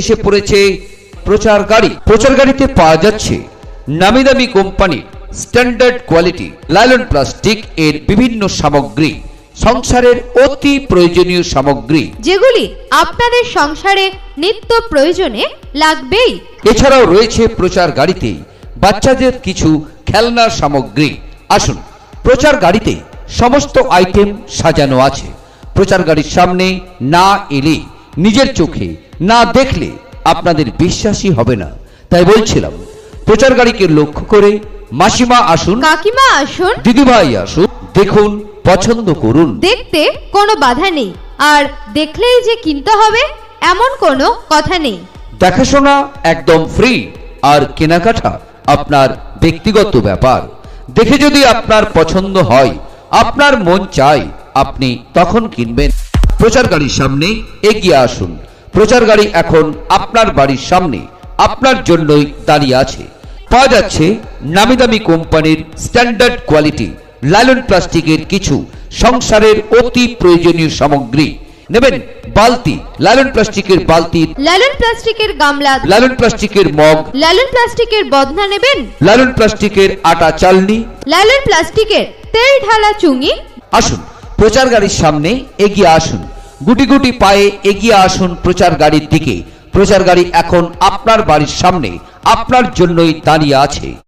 এসে পড়েছে প্রচার গাড়িতে পাওয়া যাচ্ছে নামি দামি company standard quality nylon plastic এর বিভিন্ন সামগ্রী, সংসারের অতি প্রয়োজনীয় সামগ্রী যেগুলি আপনাদের সংসারে নিত্য প্রয়োজনে লাগবেই। এছাড়াও রয়েছে প্রচার গাড়িতে বাচ্চাদের কিছু খেলনার সামগ্রী। আসুন, প্রচার গাড়িতে সমস্ত আইটেম সাজানো আছে। প্রচার গাড়ির সামনে না এলে, নিজের চোখে না দেখলে আপনাদের বিশ্বাসই হবে না। তাই বলছিলাম, প্রচার গাড়িকে লক্ষ্য করে মাসিমা আসুন, কাকিমা আসুন, দিদিভাই আসুন, দেখুন, পছন্দ করুন। দেখতে কোনো বাধা নেই, আর দেখলেই যে কিনতে হবে এমন কোনো কথা নেই। দেখাশোনা একদম ফ্রি, আর কেনাকাটা আপনার ব্যক্তিগত ব্যাপার। দেখে যদি আপনার পছন্দ হয়, আপনার মন চায়, আপনি তখন কিনবেন। প্রচার গাড়ির সামনে এগিয়ে আসুন। প্রচার গাড়ি এখন আপনার বাড়ির সামনে আপনার জন্যই দাঁড়িয়ে আছে। পাওয়া যাচ্ছে নামি দামি কোম্পানির স্ট্যান্ডার্ড কোয়ালিটি লাইলন প্লাস্টিকের কিছু সংসারের অতি প্রয়োজনীয় সামগ্রী। নেবেন বালতি, লাইলন প্লাস্টিকের বালতি, লাইলন প্লাস্টিকের গামলা, লাইলন প্লাস্টিকের মগ, লাইলন প্লাস্টিকের বদনা নেবেন, লাইলন প্লাস্টিকের আটা চালনি, লাইলন প্লাস্টিকের তেল ঢালা চুঙি। আসুন, প্রচার গাড়ির সামনে এগিয়ে আসুন। গুটি গুটি পায়ে এগিয়ে আসুন প্রচার গাড়ির দিকে। প্রচার গাড়ি এখন আপনার বাড়ির সামনে আপনার জন্যই দাঁড়িয়ে আছে।